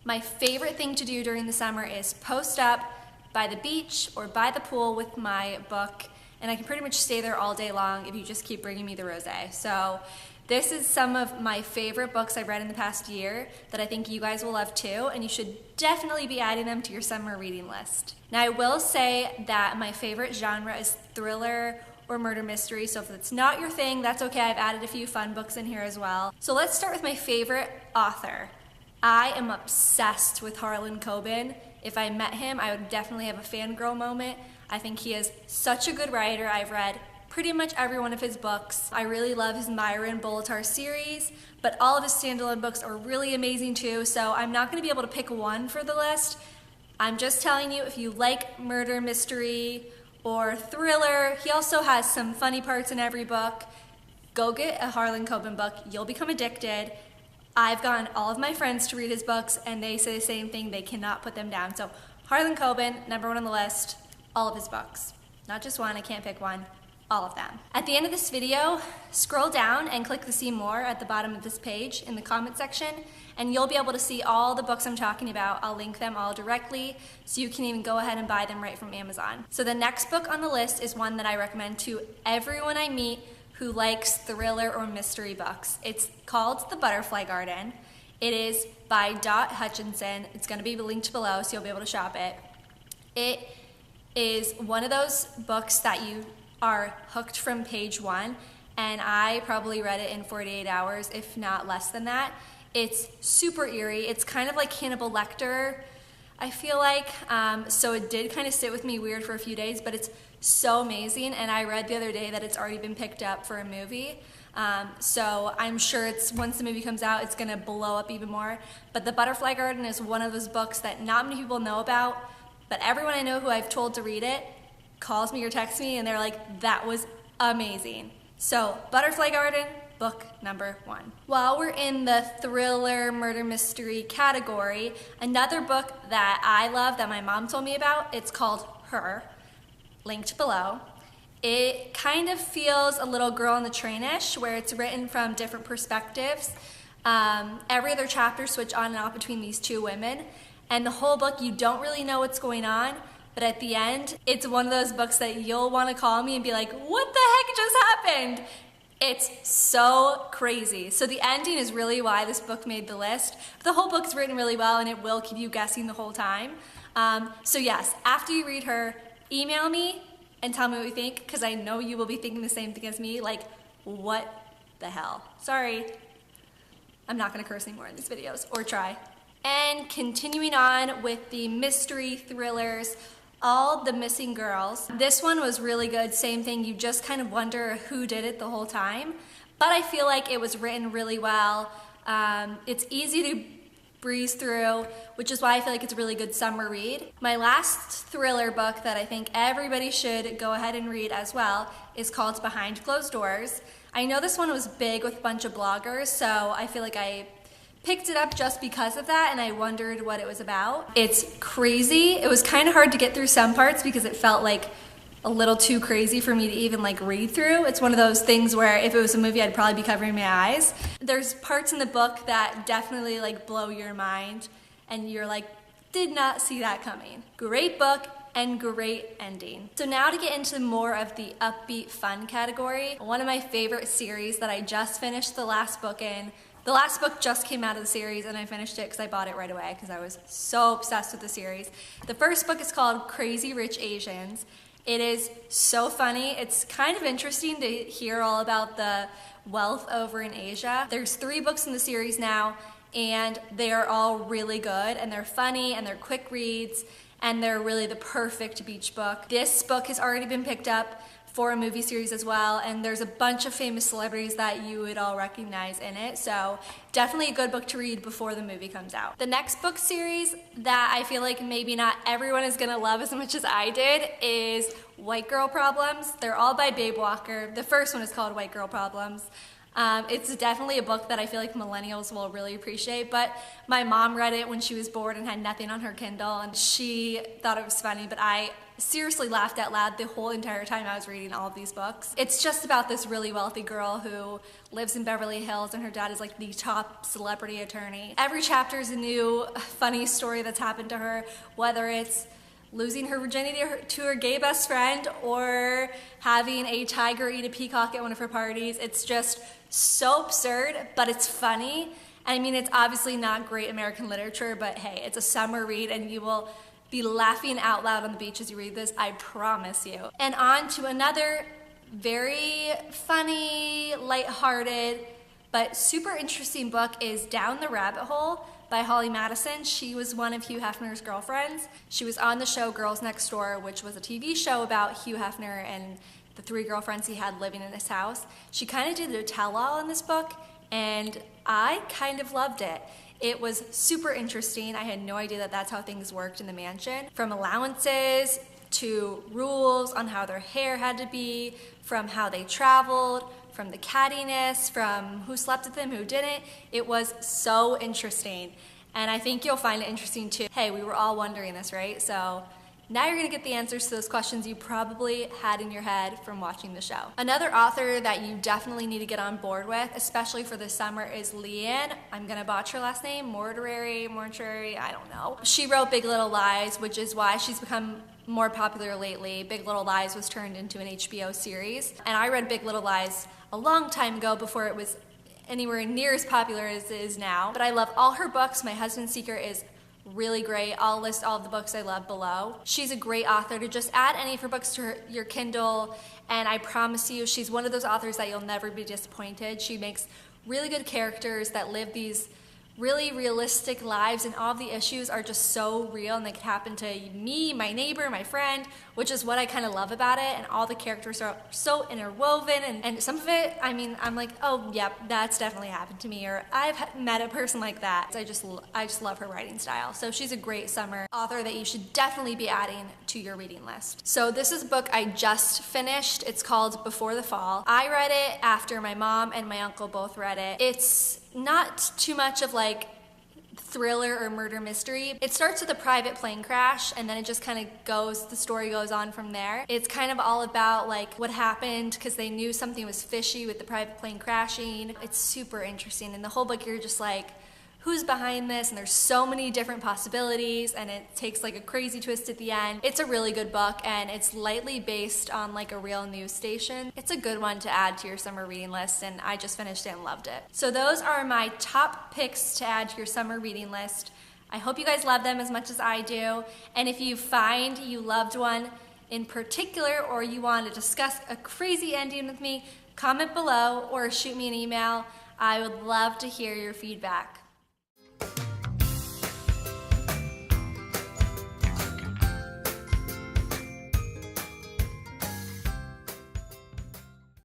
My favorite thing to do during the summer is post up by the beach or by the pool with my book, and I can pretty much stay there all day long if you just keep bringing me the rosé. So this is some of my favorite books I've read in the past year that I think you guys will love too, and you should definitely be adding them to your summer reading list. Now I will say that my favorite genre is thriller or murder mystery, so if it's not your thing, that's okay. I've added a few fun books in here as well. So let's start with my favorite author. I am obsessed with Harlan Coben. If I met him, I would definitely have a fangirl moment. I think he is such a good writer. I've read pretty much every one of his books. I really love his Myra and Bolitar series, but all of his standalone books are really amazing too, so I'm not going to be able to pick one for the list. I'm just telling you, if you like murder mystery or thriller, he also has some funny parts in every book. Go get a Harlan Coben book. You'll become addicted. I've gotten all of my friends to read his books, and they say the same thing. They cannot put them down. So Harlan Coben, number one on the list, all of his books. Not just one, I can't pick one. All of them. At the end of this video, scroll down and click the see more at the bottom of this page in the comment section, and you'll be able to see all the books I'm talking about. I'll link them all directly, so you can even go ahead and buy them right from Amazon. So the next book on the list is one that I recommend to everyone I meet who likes thriller or mystery books. It's called The Butterfly Garden. It is by Dot Hutchinson. It's going to be linked below, so you'll be able to shop it. It is one of those books that you are hooked from page one, and I probably read it in 48 hours, if not less than that. It's super eerie. It's kind of like Hannibal Lecter, I feel like, so it did kind of sit with me weird for a few days, but it's so amazing, and I read the other day that it's already been picked up for a movie, so I'm sure once the movie comes out, it's gonna blow up even more. But The Butterfly Garden is one of those books that not many people know about, but everyone I know who I've told to read it calls me or texts me and they're like, that was amazing. So Butterfly Garden, book number one. While we're in the thriller murder mystery category, another book that I love that my mom told me about, it's called Her, linked below. It kind of feels a little Girl on the Train-ish, where it's written from different perspectives. Every other chapter switch on and off between these two women, and the whole book you don't really know what's going on. But at the end, it's one of those books that you'll want to call me and be like, what the heck just happened? It's so crazy. So the ending is really why this book made the list. The whole book is written really well, and it will keep you guessing the whole time. So yes, after you read Her, email me and tell me what you think, because I know you will be thinking the same thing as me, like, what the hell? Sorry, I'm not going to curse anymore in these videos, or try. And continuing on with the mystery thrillers, All the Missing Girls. This one was really good. Same thing, you just kind of wonder who did it the whole time. But I feel like it was written really well. It's easy to breeze through, which is why I feel like it's a really good summer read. My last thriller book that I think everybody should go ahead and read as well is called Behind Closed Doors. I know this one was big with a bunch of bloggers, so I feel like I picked it up just because of that, and I wondered what it was about. It's crazy. It was kind of hard to get through some parts because it felt like a little too crazy for me to even like read through. It's one of those things where if it was a movie, I'd probably be covering my eyes. There's parts in the book that definitely like blow your mind, and you're like, did not see that coming. Great book and great ending. So now to get into more of the upbeat fun category, one of my favorite series that I just finished the last book in. The last book just came out of the series, and I finished it because I bought it right away because I was so obsessed with the series. The first book is called Crazy Rich Asians. It is so funny. It's kind of interesting to hear all about the wealth over in Asia. There's 3 books in the series now, and they are all really good, and they're funny, and they're quick reads, and they're really the perfect beach book. This book has already been picked up for a movie series as well, and there's a bunch of famous celebrities that you would all recognize in it, so definitely a good book to read before the movie comes out. The next book series that I feel like maybe not everyone is gonna love as much as I did is White Girl Problems. They're all by Babe Walker. The first one is called White Girl Problems. It's definitely a book that I feel like millennials will really appreciate, but my mom read it when she was bored and had nothing on her Kindle, and she thought it was funny, but I seriously laughed out loud the whole entire time I was reading all of these books. It's just about this really wealthy girl who lives in Beverly Hills, and her dad is like the top celebrity attorney. Every chapter is a new funny story that's happened to her, whether it's losing her virginity to her gay best friend or having a tiger eat a peacock at one of her parties. It's just so absurd, but it's funny. I mean, it's obviously not great American literature, but hey, it's a summer read and you will be laughing out loud on the beach as you read this, I promise you. And on to another very funny, lighthearted, but super interesting book is Down the Rabbit Hole by Holly Madison. She was one of Hugh Hefner's girlfriends. She was on the show Girls Next Door, which was a TV show about Hugh Hefner and the 3 girlfriends he had living in his house. She kind of did a tell-all in this book, and I kind of loved it. It was super interesting. I had no idea that that's how things worked in the mansion. From allowances to rules on how their hair had to be, from how they traveled, from the cattiness, from who slept with them, who didn't. It was so interesting. And I think you'll find it interesting too. Hey, we were all wondering this, right? So now you're gonna get the answers to those questions you probably had in your head from watching the show. Another author that you definitely need to get on board with, especially for this summer, is Liane, I'm gonna botch her last name, Moriarty, I don't know. She wrote Big Little Lies, which is why she's become more popular lately. Big Little Lies was turned into an HBO series. And I read Big Little Lies a long time ago before it was anywhere near as popular as it is now. But I love all her books. My Husband's Secret is really great. I'll list all of the books I love below. She's a great author to just add any of her books to your Kindle, and I promise you, she's one of those authors that you'll never be disappointed. She makes really good characters that live these really realistic lives, and all of the issues are just so real, and they could happen to me, my neighbor, my friend, which is what I kind of love about it. And all the characters are so interwoven, and some of it, I mean, I'm like, oh yep, that's definitely happened to me, or I've met a person like that. I just love her writing style. So she's a great summer author that you should definitely be adding to your reading list. So this is a book I just finished. It's called Before the Fall. I read it after my mom and my uncle both read it. It's not too much of like thriller or murder mystery. It starts with a private plane crash, and then it just kind of goes, the story goes on from there. It's kind of all about like what happened, because they knew something was fishy with the private plane crashing. It's super interesting, and the whole book you're just like, who's behind this? And there's so many different possibilities, and it takes like a crazy twist at the end. It's a really good book, and it's lightly based on like a real news station. It's a good one to add to your summer reading list, and I just finished it and loved it. So those are my top picks to add to your summer reading list. I hope you guys love them as much as I do, and if you find you loved one in particular, or you want to discuss a crazy ending with me, comment below or shoot me an email. I would love to hear your feedback.